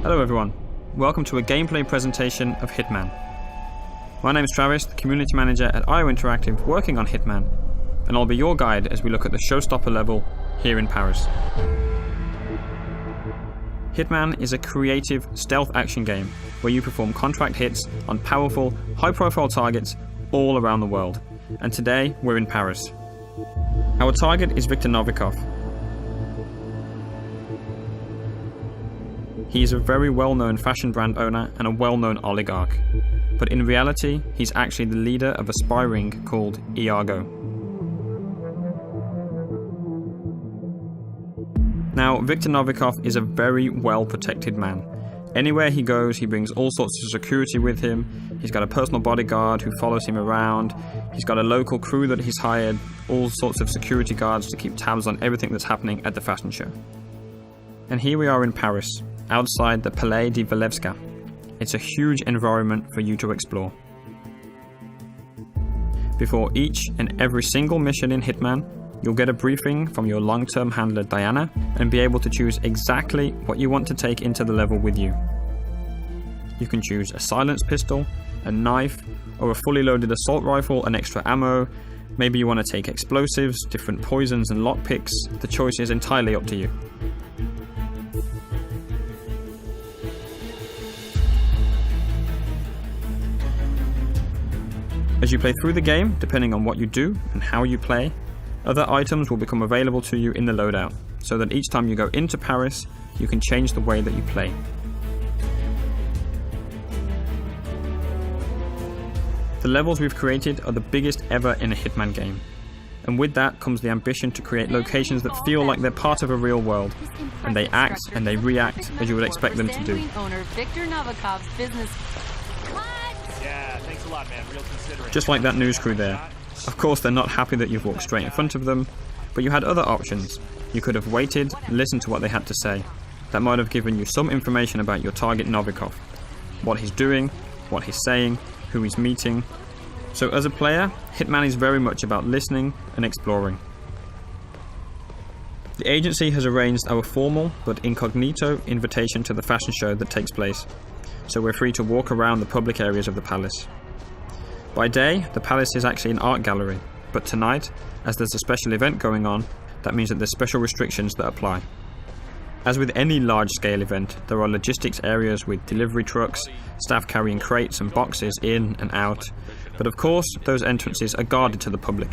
Hello everyone, welcome to a gameplay presentation of Hitman. My name is Travis, the Community Manager at IO Interactive working on Hitman, and I'll be your guide as we look at the showstopper level here in Paris. Hitman is a creative stealth action game where you perform contract hits on powerful, high-profile targets all around the world, and today we're in Paris. Our target is Viktor Novikov. He is a very well-known fashion brand owner and a well-known oligarch, but in reality, he's actually the leader of a spy ring called Iago. Now, Viktor Novikov is a very well-protected man. Anywhere he goes, he brings all sorts of security with him. He's got a personal bodyguard who follows him around. He's got a local crew that he's hired, all sorts of security guards to keep tabs on everything that's happening at the fashion show. And here we are in Paris, outside the Palais de Walewska. It's a huge environment for you to explore. Before each and every single mission in Hitman, you'll get a briefing from your long-term handler Diana and be able to choose exactly what you want to take into the level with you. You can choose a silenced pistol, a knife, or a fully loaded assault rifle and extra ammo. Maybe you want to take explosives, different poisons and lockpicks. The choice is entirely up to you. As you play through the game, depending on what you do and how you play, other items will become available to you in the loadout, so that each time you go into Paris, you can change the way that you play. The levels we've created are the biggest ever in a Hitman game, and with that comes the ambition to create locations that feel like they're part of a real world, and they act and they react as you would expect them to do. Just like that news crew there. Of course they're not happy that you've walked straight in front of them, but you had other options. You could have waited, listened to what they had to say. That might have given you some information about your target Novikov. What he's doing, what he's saying, who he's meeting. So as a player, Hitman is very much about listening and exploring. The agency has arranged our formal but incognito invitation to the fashion show that takes place, so we're free to walk around the public areas of the palace. By day, the palace is actually an art gallery, but tonight, as there's a special event going on, that means that there's special restrictions that apply. As with any large-scale event, there are logistics areas with delivery trucks, staff carrying crates and boxes in and out, but of course, those entrances are guarded to the public.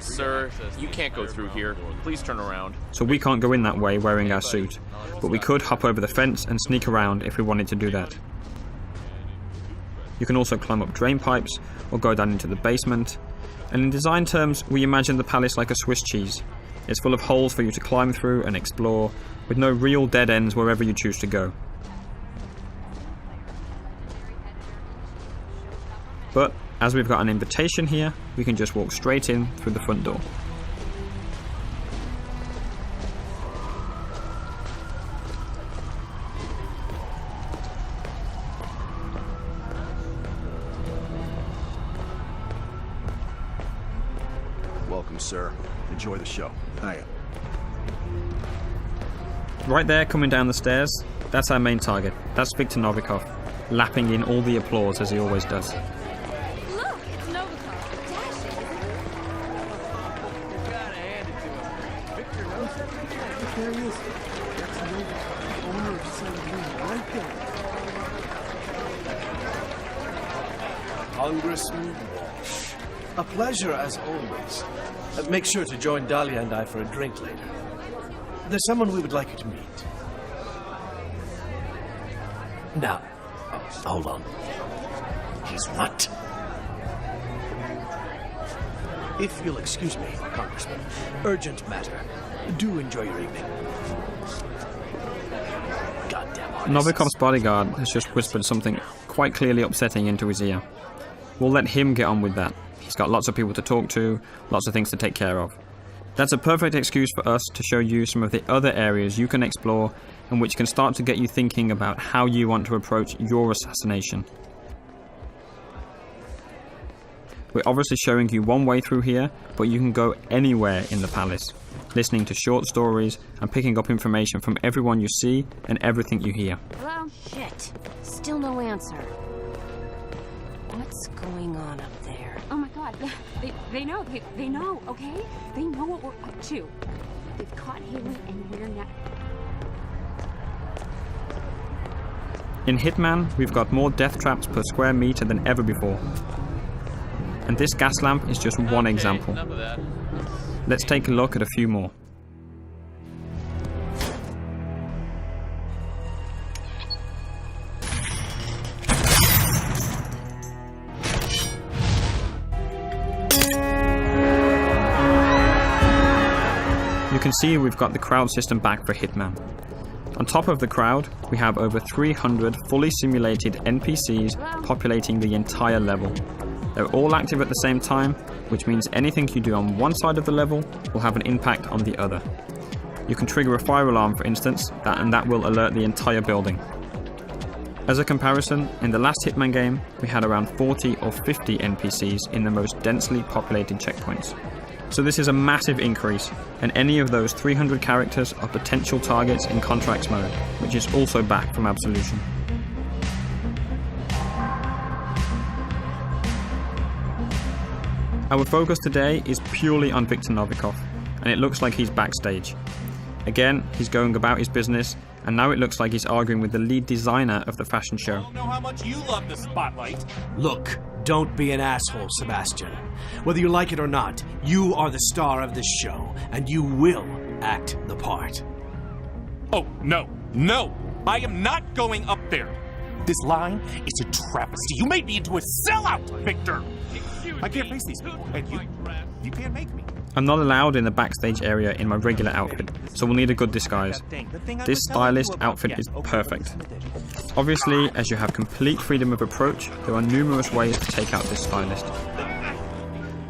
Sir, you can't go through here. Please turn around. So we can't go in that way wearing our suit, but we could hop over the fence and sneak around if we wanted to do that. You can also climb up drain pipes or go down into the basement, and in design terms we imagine the palace like a Swiss cheese. It's full of holes for you to climb through and explore, with no real dead ends wherever you choose to go. But as we've got an invitation here, we can just walk straight in through the front door. Welcome, sir. Enjoy the show. Hiya. Right there, coming down the stairs, that's our main target. That's Viktor Novikov, lapping in all the applause as he always does. Look, it's Novikov. Gotta hand it to him. Victor knows it. There he is. That's Novikov, owner of Saint-Louis, right there. Congressman Walsh. A pleasure as always. Make sure to join Dahlia and I for a drink later. There's someone we would like you to meet. Now, hold on. He's what? If you'll excuse me, Congressman. Urgent matter. Do enjoy your evening. Goddamn artists. Novikov's bodyguard has just whispered something quite clearly upsetting into his ear. We'll let him get on with that. He's got lots of people to talk to, lots of things to take care of. That's a perfect excuse for us to show you some of the other areas you can explore and which can start to get you thinking about how you want to approach your assassination. We're obviously showing you one way through here, but you can go anywhere in the palace. listening to short stories, and picking up information from everyone you see and everything you hear. Hello? Shit. Still no answer. What's going on up there? Oh my god, yeah, they know, they know, okay? They know what we're up to. They've caught Hitman and we're not. In Hitman, we've got more death traps per square meter than ever before. And this gas lamp is just one example. Enough of that. Let's take a look at a few more. You can see we've got the crowd system back for Hitman. On top of the crowd, we have over 300 fully simulated NPCs populating the entire level. They're all active at the same time, which means anything you do on one side of the level will have an impact on the other. You can trigger a fire alarm, for instance, and that will alert the entire building. As a comparison, in the last Hitman game, we had around 40 or 50 NPCs in the most densely populated checkpoints. So this is a massive increase, and any of those 300 characters are potential targets in Contracts mode, which is also back from Absolution. Our focus today is purely on Viktor Novikov, and it looks like he's backstage. Again, he's going about his business, and now it looks like he's arguing with the lead designer of the fashion show. I don't know how much you love the spotlight. Look, don't be an asshole, Sebastian. Whether you like it or not, you are the star of this show, and you will act the part. Oh, no, no! I am not going up there! This line is a travesty. You made me into a sellout, Victor! I can't face these people, and you can't make me. I'm not allowed in the backstage area in my regular outfit, so we'll need a good disguise. This stylist outfit is perfect. Obviously, as you have complete freedom of approach, there are numerous ways to take out this stylist.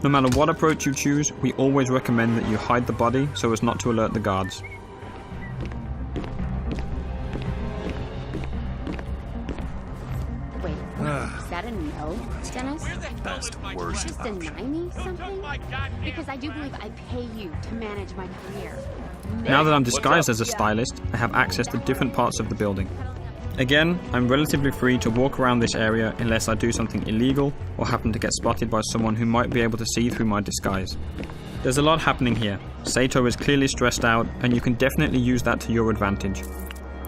No matter what approach you choose, we always recommend that you hide the body so as not to alert the guards. Wait, is that a no, Dennis? Best, worst. Just deny me something? Because I do believe I pay you to manage my career. Now that I'm disguised as a stylist, I have access to different parts of the building. Again, I'm relatively free to walk around this area unless I do something illegal or happen to get spotted by someone who might be able to see through my disguise. There's a lot happening here. Sato is clearly stressed out, and you can definitely use that to your advantage.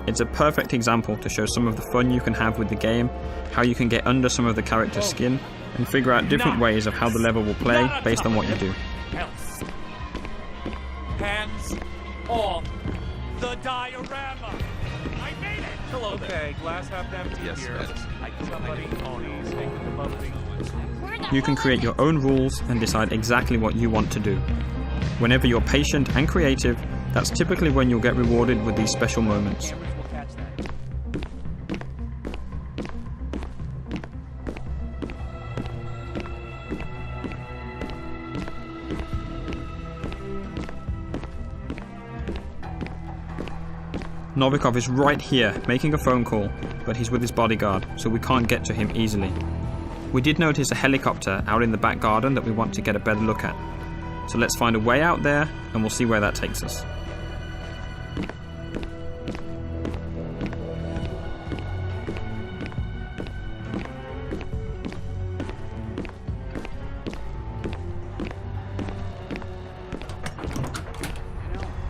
It's a perfect example to show some of the fun you can have with the game, how you can get under some of the character's skin, and figure out different ways of how the level will play based on what you do. Hands off the diorama! I made it! Hello Okay, glass half empty Yes, here. yes. I killed somebody, ponies, taking the bubbly. You can create your own rules and decide exactly what you want to do. Whenever you're patient and creative, that's typically when you'll get rewarded with these special moments. Cameras will catch that. Novikov is right here, making a phone call, but he's with his bodyguard, so we can't get to him easily. We did notice a helicopter out in the back garden that we want to get a better look at. So let's find a way out there, and we'll see where that takes us.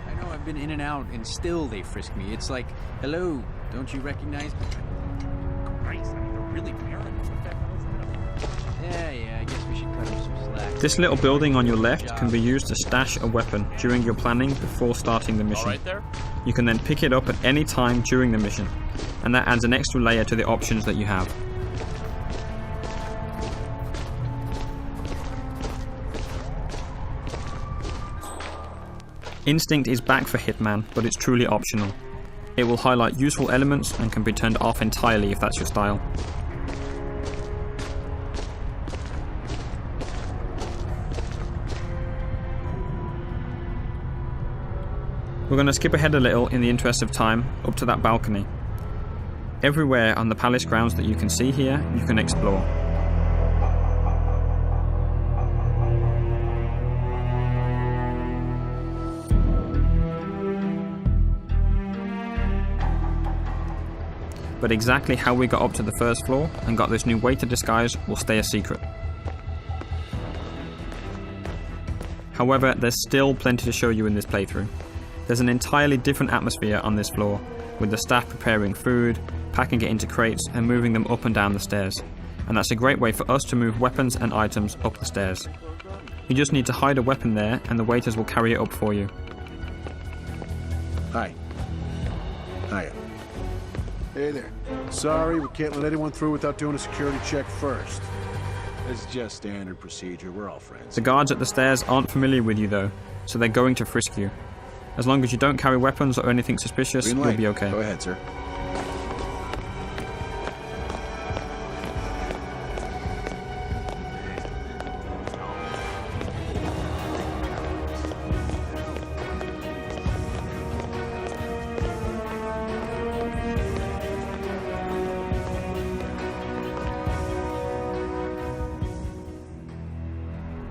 I know, I've been in and out, and still they frisk me. It's like, hello, don't you recognize me? Christ, I mean, they're really paranoid. What the hell is that? Yeah, I guess we should cut him some slack. This little building on your left can be used to stash a weapon during your planning before starting the All mission. right there? You can then pick it up at any time during the mission, and that adds an extra layer to the options that you have. Instinct is back for Hitman, but it's truly optional. It will highlight useful elements and can be turned off entirely if that's your style. We're going to skip ahead a little in the interest of time, up to that balcony. Everywhere on the palace grounds that you can see here, you can explore. but exactly how we got up to the first floor and got this new waiter disguise will stay a secret. However, there's still plenty to show you in this playthrough. There's an entirely different atmosphere on this floor, with the staff preparing food, packing it into crates and moving them up and down the stairs, and that's a great way for us to move weapons and items up the stairs. You just need to hide a weapon there and the waiters will carry it up for you. Hi. Hiya. Hey there. Sorry, we can't let anyone through without doing a security check first. It's just standard procedure. We're all friends. The guards at the stairs aren't familiar with you though, so they're going to frisk you. As long as you don't carry weapons or anything suspicious, Green you'll light. be okay. Go ahead, sir.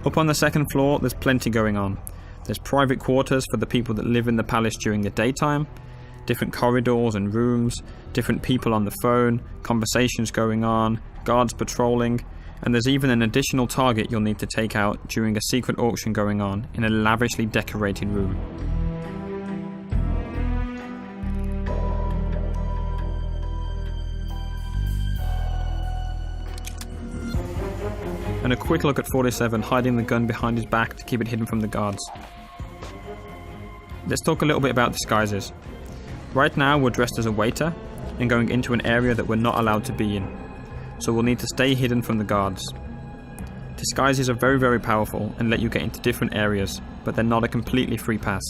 Up on the second floor, there's plenty going on. There's private quarters for the people that live in the palace during the daytime, different corridors and rooms, different people on the phone, conversations going on, guards patrolling, and there's even an additional target you'll need to take out during a secret auction going on in a lavishly decorated room. And a quick look at 47 hiding the gun behind his back to keep it hidden from the guards. Let's talk a little bit about disguises. Right now we're dressed as a waiter and going into an area that we're not allowed to be in, so we'll need to stay hidden from the guards. Disguises are very, very powerful and let you get into different areas, but they're not a completely free pass.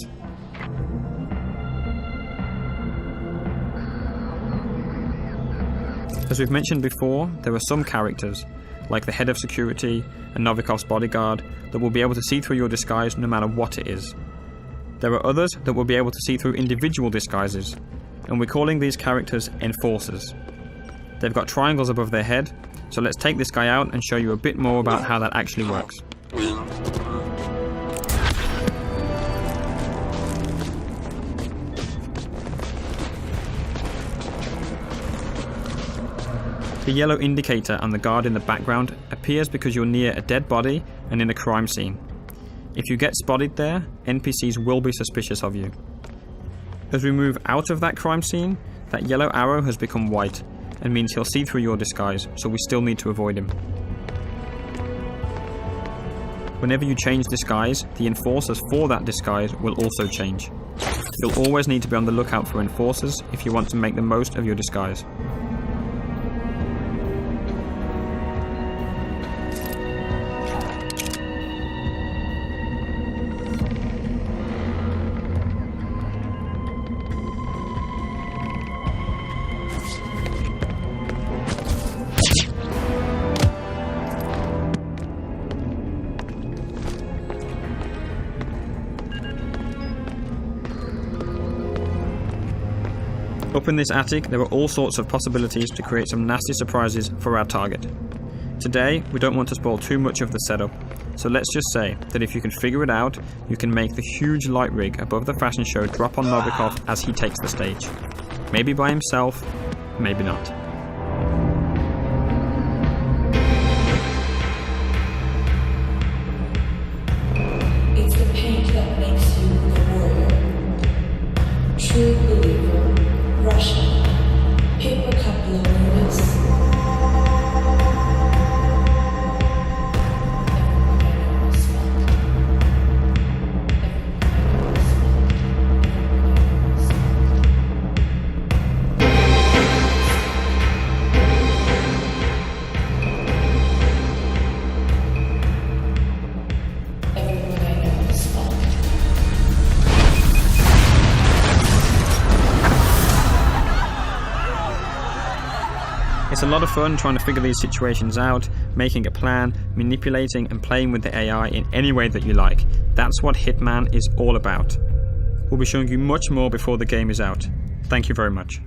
As we've mentioned before, there are some characters, like the head of security and Novikov's bodyguard, that will be able to see through your disguise no matter what it is. There are others that will be able to see through individual disguises, and we're calling these characters enforcers. They've got triangles above their head, so let's take this guy out and show you a bit more about how that actually works. The yellow indicator on the guard in the background appears because you're near a dead body and in a crime scene. If you get spotted there, NPCs will be suspicious of you. As we move out of that crime scene, that yellow arrow has become white and means he'll see through your disguise, so we still need to avoid him. Whenever you change disguise, the enforcers for that disguise will also change. You'll always need to be on the lookout for enforcers if you want to make the most of your disguise. Up in this attic, there are all sorts of possibilities to create some nasty surprises for our target. Today, we don't want to spoil too much of the setup, so let's just say that if you can figure it out, you can make the huge light rig above the fashion show drop on Novikov as he takes the stage. Maybe by himself, maybe not. It's the paint that makes you the warrior. True believer. Russian. Paper cup loneliness. It's a lot of fun trying to figure these situations out, making a plan, manipulating and playing with the AI in any way that you like. That's what Hitman is all about. We'll be showing you much more before the game is out. Thank you very much.